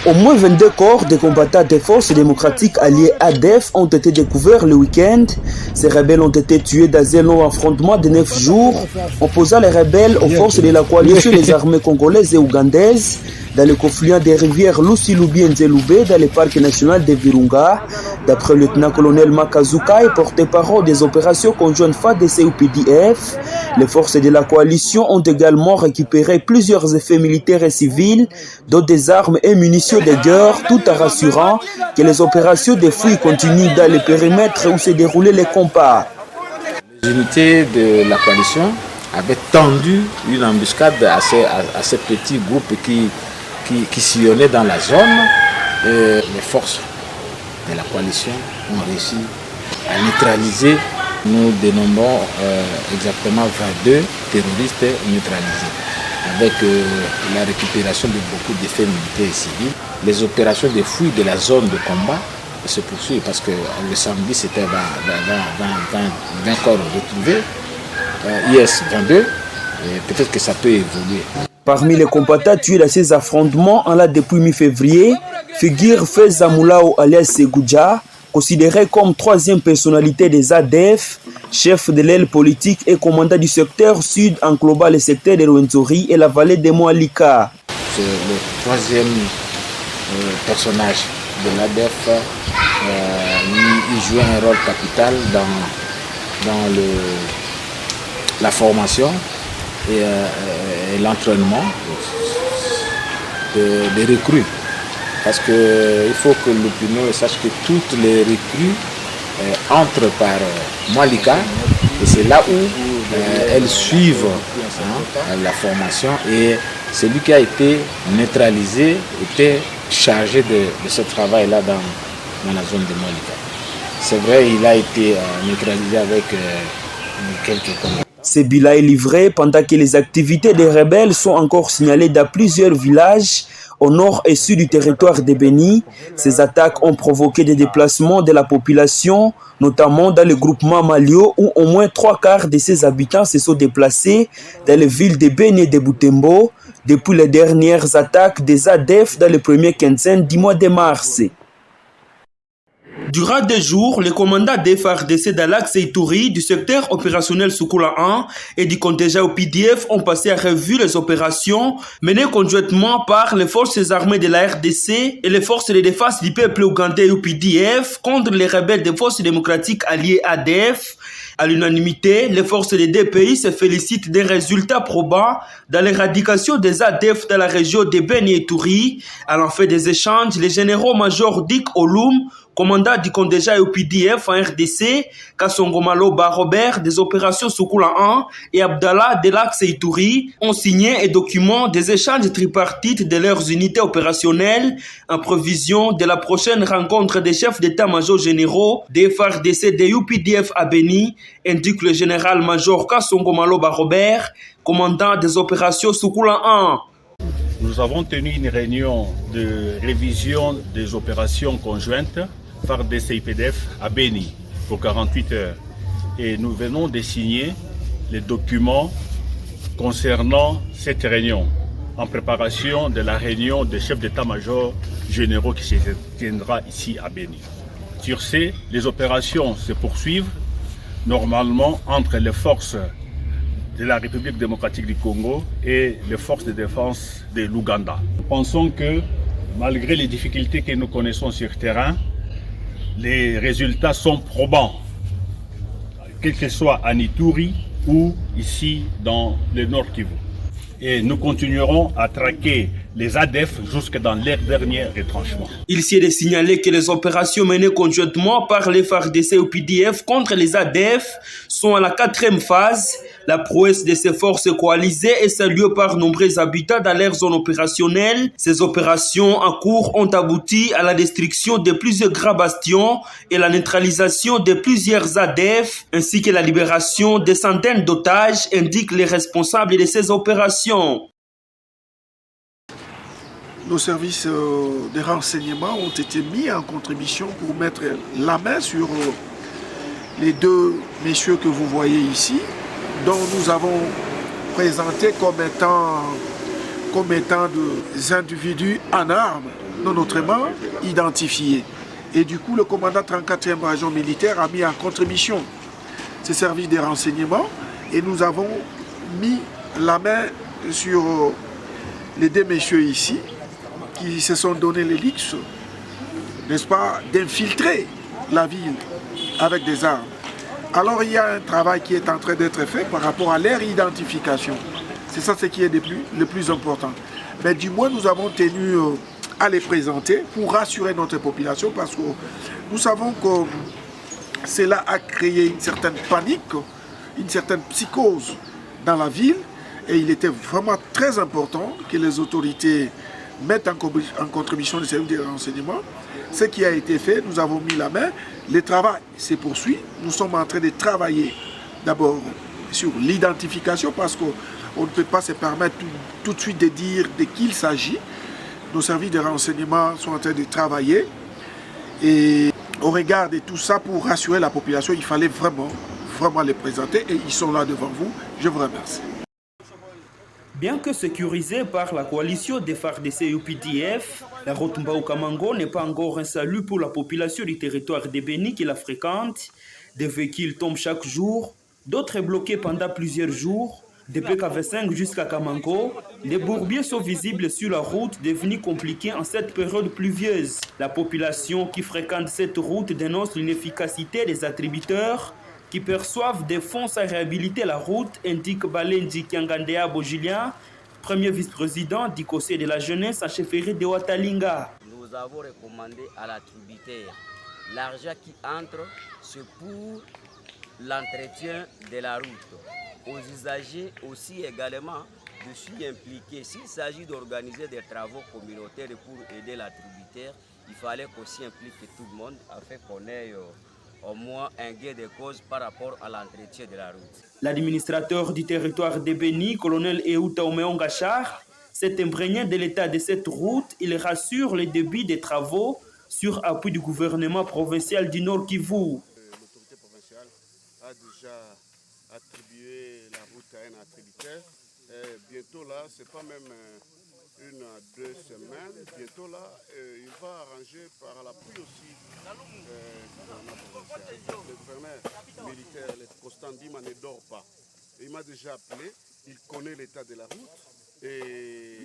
Au moins 22 corps de combattants des forces démocratiques alliées ADF ont été découverts le week-end. Ces rebelles ont été tués dans un long affrontement de 9 jours, opposant les rebelles aux forces de la coalition des armées congolaises et ougandaises dans le confluent des rivières Lusilubi et Nzeloube dans le parc national de Virunga. D'après le lieutenant-colonel Makazuka et porte-parole des opérations conjointes FARDC et UPDF, les forces de la coalition ont également récupéré plusieurs effets militaires et civils, dont des armes et munitions de guerre, tout en rassurant que les opérations de fouilles continuent dans le périmètre où se déroulaient les combats. Les unités de la coalition avaient tendu une embuscade à ces petits groupes qui sillonnaient dans la zone. Et les forces de la coalition ont réussi à neutraliser. Nous dénombrons exactement 22 terroristes neutralisés, avec la récupération de beaucoup d'effets militaires et civils. Les opérations de fouille de la zone de combat se poursuivent parce que le samedi c'était 20 corps retrouvés, IS 22, et peut-être que ça peut évoluer. Parmi les combattants tués dans ces affrontements en là depuis mi-février, figure Feza Moulao alias Seguja, considéré comme troisième personnalité des ADF, chef de l'aile politique et commandant du secteur sud englobant le secteur de Rwenzori et la vallée de Moalika. C'est le troisième personnage de l'ADF. Il jouait un rôle capital dans la formation et l'entraînement des recrues. Parce qu'il faut que l'opinion sache que toutes les recrues entrent par Moalika et c'est là où elles suivent la formation, et celui qui a été neutralisé était chargé de ce travail-là dans la zone de Moalika. C'est vrai, il a été neutralisé avec quelques combats. Ce bilan est livré pendant que les activités des rebelles sont encore signalées dans plusieurs villages au nord et sud du territoire de Beni. Ces attaques ont provoqué des déplacements de la population, notamment dans le groupement Malio, où au moins 3/4 de ses habitants se sont déplacés dans les villes de Beni et de Butembo depuis les dernières attaques des ADF dans les premiers quinzaines du mois de mars. Durant 2 jours, les commandants des FARDC d'Alax et Ituri, du secteur opérationnel Soukula 1 et du contingent au PDF ont passé à revue les opérations menées conjointement par les forces armées de la RDC et les forces de défense du peuple ougandais UPDF contre les rebelles des forces démocratiques alliées ADF. À l'unanimité, les forces des deux pays se félicitent des résultats probants dans l'éradication des ADF dans la région de Beni et Ituri. À l'enfait des échanges, les généraux-majors Dick Olum, commandant du contingent UPDF en RDC, Kassongo Maloba Robert des opérations Soukula 1 et Abdallah Delax et Ituri ont signé un document des échanges tripartites de leurs unités opérationnelles en prévision de la prochaine rencontre des chefs d'état-major généraux des FARDC de UPDF à Beni, indique le général-major Kassongo Maloba Robert, commandant des opérations Soukula 1. Nous avons tenu une réunion de révision des opérations conjointes FARDC et UPDF à Beni pour 48 heures. Et nous venons de signer les documents concernant cette réunion en préparation de la réunion des chefs d'état-major généraux qui se tiendra ici à Beni. Sur ce, les opérations se poursuivent normalement entre les forces de la République démocratique du Congo et les forces de défense de l'Ouganda. Nous pensons que malgré les difficultés que nous connaissons sur le terrain, les résultats sont probants, quel que soit à Ituri ou ici dans le Nord Kivu. Et nous continuerons à traquer les ADF jusque dans leur dernier retranchement. Il s'y est de signaler que les opérations menées conjointement par les FARDC et UPDF contre les ADF sont à la 4e phase. La prouesse de ces forces coalisées est saluée par nombreux habitants dans leur zone opérationnelle. Ces opérations en cours ont abouti à la destruction de plusieurs grands bastions et la neutralisation de plusieurs ADF, ainsi que la libération de centaines d'otages, indiquent les responsables de ces opérations. Nos services de renseignement ont été mis en contribution pour mettre la main sur les 2 messieurs que vous voyez ici, dont nous avons présenté comme étant des individus en armes. non autrement identifiés. Et du coup, le commandant 34e région militaire a mis en contribution ses services de renseignement et nous avons mis la main sur les deux messieurs ici qui se sont donné le luxe, n'est-ce pas, d'infiltrer la ville avec des armes. Alors il y a un travail qui est en train d'être fait par rapport à leur identification. C'est ça ce qui est le plus important. Mais du moins nous avons tenu à les présenter pour rassurer notre population parce que nous savons que cela a créé une certaine panique, une certaine psychose dans la ville et il était vraiment très important que les autorités mettent en contribution les services de renseignement. Ce qui a été fait, nous avons mis la main, le travail se poursuit, nous sommes en train de travailler d'abord sur l'identification parce qu'on ne peut pas se permettre tout de suite de dire de qui il s'agit. Nos services de renseignement sont en train de travailler et au regard de tout ça, pour rassurer la population, il fallait vraiment les présenter et ils sont là devant vous. Je vous remercie. Bien que sécurisée par la coalition des FARDC et UPDF, la route Mbao-Kamango n'est pas encore un salut pour la population du territoire de Beni qui la fréquente. Des véhicules tombent chaque jour, d'autres bloqués pendant plusieurs jours. Depuis KV5 jusqu'à Kamango, les bourbiers sont visibles sur la route devenue compliquée en cette période pluvieuse. La population qui fréquente cette route dénonce l'inefficacité des attributeurs qui perçoivent des fonds à réhabiliter la route, indique Balendi Kiangandea Bojilien, premier vice-président du Conseil de la jeunesse en chefferie de Ouattalinga. Nous avons recommandé à l'attributaire l'argent qui entre, c'est pour l'entretien de la route. Aux usagers aussi également de s'y impliquer. S'il s'agit d'organiser des travaux communautaires pour aider l'attributaire, il fallait qu'on s'y implique tout le monde afin qu'on ait au moins un gain de cause par rapport à l'entretien de la route. L'administrateur du territoire de Beni, colonel Euta Omeongachar, s'est imprégné de l'état de cette route. Il rassure le début des travaux sur appui du gouvernement provincial du Nord Kivu. L'autorité provinciale a déjà attribué la route à un attributaire. Bientôt là, c'est pas même 1 à 2 semaines. Bientôt là, il va arranger par l'appui aussi le gouverneur militaire, le Constant Dima, ne dort pas. Il m'a déjà appelé, il connaît l'état de la route et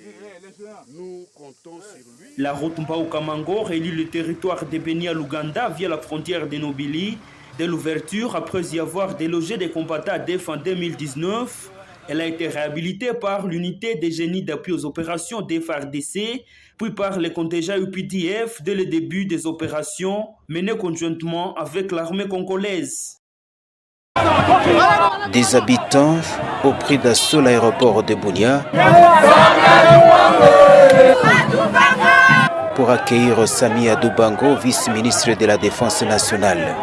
nous comptons sur lui. La route Mbao-Kamango relie le territoire de Beni à l'Ouganda via la frontière de Nobili. Dès l'ouverture, après y avoir délogé des combattants ADF en 2019, elle a été réhabilitée par l'unité des génies d'appui aux opérations des FARDC, puis par les contingents UPDF dès le début des opérations menées conjointement avec l'armée congolaise. Des habitants au prix d'assaut l'aéroport de Bunia pour accueillir Sami Adoubango, vice-ministre de la Défense nationale.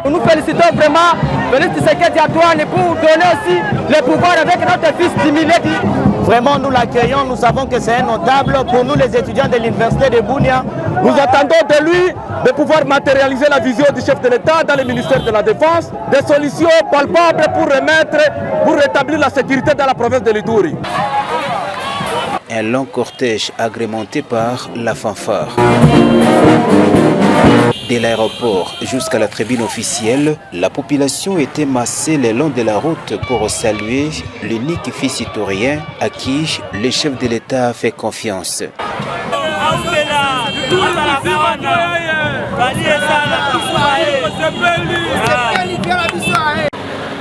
Nous félicitons vraiment Félix Tshisekedi Antoine pour donner aussi le pouvoir avec notre fils Timiledi. Vraiment, nous l'accueillons, nous savons que c'est un notable pour nous les étudiants de l'université de Bunia. Nous attendons de lui de pouvoir matérialiser la vision du chef de l'État dans le ministère de la Défense, des solutions palpables pour rétablir la sécurité dans la province de l'Ituri. Un long cortège agrémenté par la fanfare. De l'aéroport jusqu'à la tribune officielle, la population était massée le long de la route pour saluer l'unique fils ivoirien à qui le chef de l'État a fait confiance.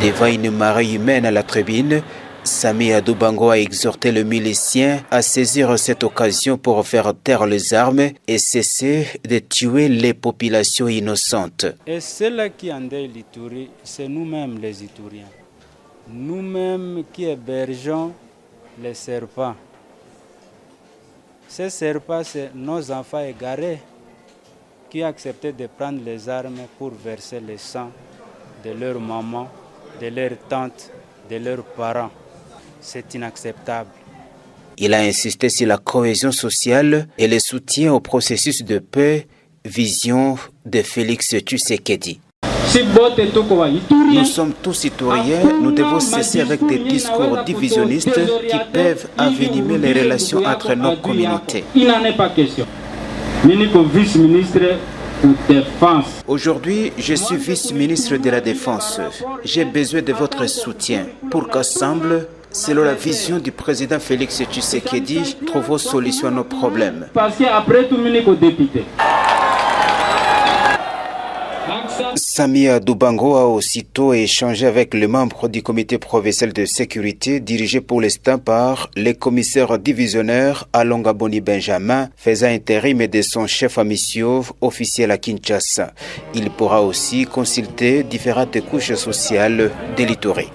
Devant une marée humaine à la tribune, Sami Adoubango a exhorté le milicien à saisir cette occasion pour faire taire les armes et cesser de tuer les populations innocentes. Et ceux-là qui endeuillent l'Ituri, c'est nous-mêmes les Ituriens. Nous-mêmes qui hébergeons les serpents. Ces serpents, c'est nos enfants égarés qui ont accepté de prendre les armes pour verser le sang de leur maman, de leur tante, de leurs parents. C'est inacceptable. Il a insisté sur la cohésion sociale et le soutien au processus de paix, vision de Félix Tshisekedi. Nous sommes tous Ituriens, nous devons cesser avec des discours divisionnistes qui peuvent envenimer les relations entre nos communautés. Aujourd'hui, je suis vice-ministre de la Défense. J'ai besoin de votre soutien pour qu'ensemble, selon la vision du président Félix Tshisekedi, trouvons solution à nos problèmes. Samia Doubango a aussitôt échangé avec les membres du comité provincial de sécurité dirigé pour l'instant par les commissaires divisionnaires Alonga Boni Benjamin, faisant intérim de son chef à mission officiel à Kinshasa. Il pourra aussi consulter différentes couches sociales de l'Ituri.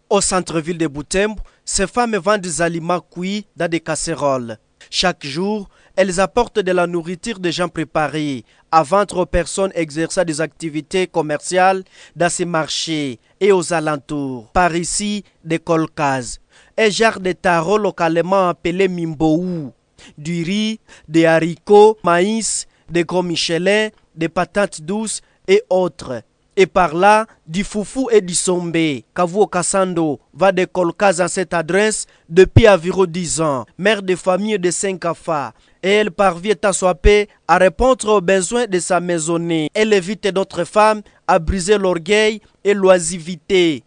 Au centre-ville de Butembo, ces femmes vendent des aliments cuits dans des casseroles. Chaque jour, elles apportent de la nourriture déjà préparée à vendre aux personnes exerçant des activités commerciales dans ces marchés et aux alentours. Par ici, des kolkaz, un genre de taro localement appelé mimboou, du riz, des haricots, maïs, des gros michelins, des patates douces et autres. Et par là, du foufou et du sombé. Kavuo Kassando va de kolkaz à cette adresse depuis environ 10 ans. Mère de famille de 5 enfants. Et elle parvient à soper à répondre aux besoins de sa maisonnée. Elle évite d'autres femmes à briser l'orgueil et l'oisivité.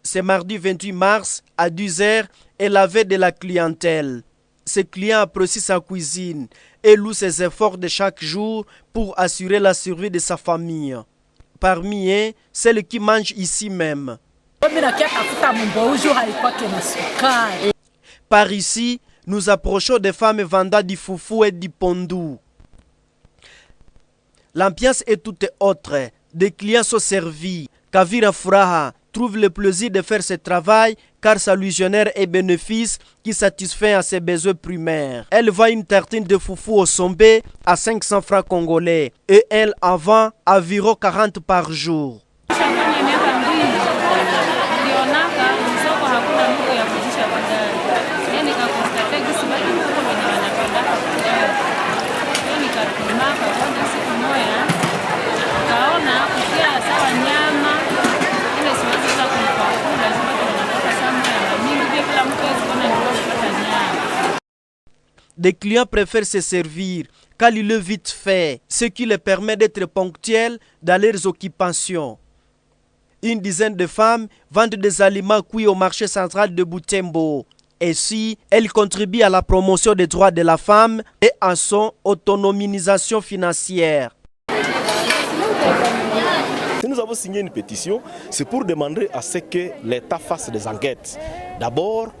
C'est mardi 28 mars à 10h, elle avait de la clientèle. Ses clients apprécient sa cuisine et louent ses efforts de chaque jour pour assurer la survie de sa famille. Parmi eux, celle qui mange ici même. Par ici, nous approchons des femmes vendant du foufou et du pondou. L'ambiance est toute autre. Des clients sont servis. Kavira Furaha trouve le plaisir de faire ce travail car ça lui génère un bénéfice qui satisfait à ses besoins primaires. Elle vend une tartine de foufou au sombé à 500 francs congolais et elle en vend environ 40 par jour. Des clients préfèrent se servir car il est vite fait, ce qui leur permet d'être ponctuels dans leurs occupations. Une dizaine de femmes vendent des aliments cuits au marché central de Butembo. Ainsi, elles contribuent à la promotion des droits de la femme et à son autonomisation financière. Si nous avons signé une pétition, c'est pour demander à ce que l'État fasse des enquêtes. D'abord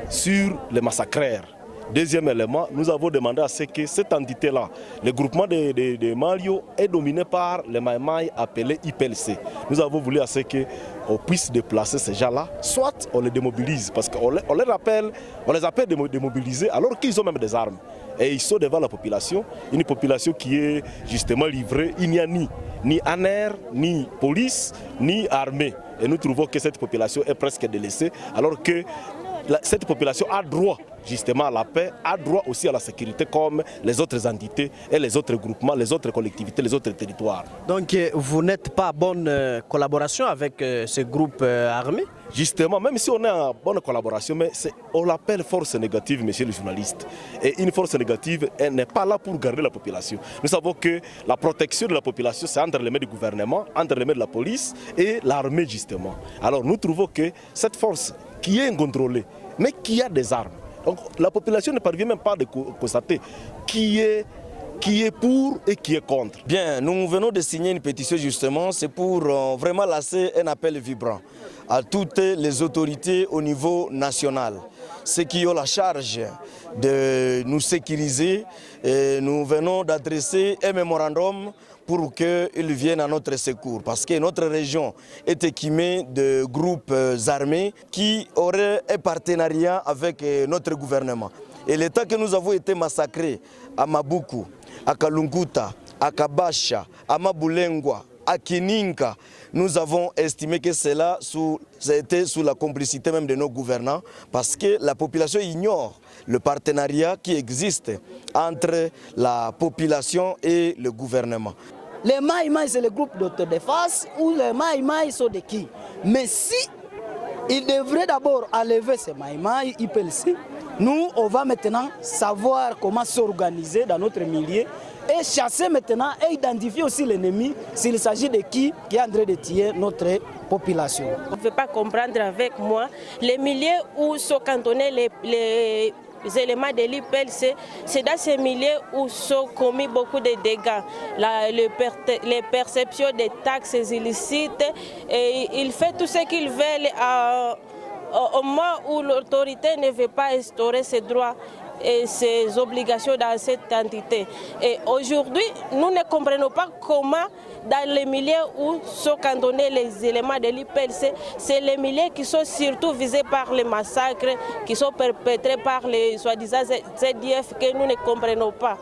sur les massacreurs. Deuxième élément, nous avons demandé à ce que cette entité-là, le groupement de Malio, est dominé par les Maïmaï appelés IPLC. Nous avons voulu à ce qu'on puisse déplacer ces gens-là, soit on les démobilise, parce qu'on les appelle démobilisés alors qu'ils ont même des armes. Et ils sont devant la population, une population qui est justement livrée. Il n'y a ni ANER, ni police, ni armée. Et nous trouvons que cette population est presque délaissée, alors que cette population a droit justement à la paix, a droit aussi à la sécurité comme les autres entités et les autres groupements, les autres collectivités, les autres territoires. Donc vous n'êtes pas en bonne collaboration avec ce groupe armé? Justement, même si on est en bonne collaboration, mais on l'appelle force négative, monsieur le journaliste. Et une force négative, elle n'est pas là pour garder la population. Nous savons que la protection de la population, c'est entre les mains du gouvernement, entre les mains de la police et l'armée justement. Alors nous trouvons que cette force qui est incontrôlée, mais qui a des armes, donc la population ne parvient même pas à constater qui est pour et qui est contre. Bien, nous venons de signer une pétition justement, c'est pour vraiment lancer un appel vibrant à toutes les autorités au niveau national. Ceux qui ont la charge de nous sécuriser, et nous venons d'adresser un mémorandum pour qu'ils viennent à notre secours. Parce que notre région est équipée de groupes armés qui auraient un partenariat avec notre gouvernement. Et l'état que nous avons été massacrés à Mabuku, à Kalunguta, à Kabasha, à Mabulengwa, à Kininka, nous avons estimé que cela a été sous la complicité même de nos gouvernants parce que la population ignore le partenariat qui existe entre la population et le gouvernement. Les Maïmaï, c'est le groupe d'autodéfense ou les Maïmaï sont de qui? Mais si ils devraient d'abord enlever ces Maïmaï, IPLC, nous, on va maintenant savoir comment s'organiser dans notre milieu et chasser maintenant et identifier aussi l'ennemi s'il s'agit de qui est en train de tuer notre population. On ne peut pas comprendre avec moi les milieux où sont cantonnés les éléments de l'IPLC, c'est dans ces milieux où sont commis beaucoup de dégâts. Les perceptions des taxes illicites, et ils font tout ce qu'ils veulent au moment où l'autorité ne veut pas instaurer ses droits et ses obligations dans cette entité. Et aujourd'hui, nous ne comprenons pas comment, dans les milieux où sont cantonnés les éléments de l'IPLC, c'est les milieux qui sont surtout visés par les massacres qui sont perpétrés par les soi-disant ZDF que nous ne comprenons pas.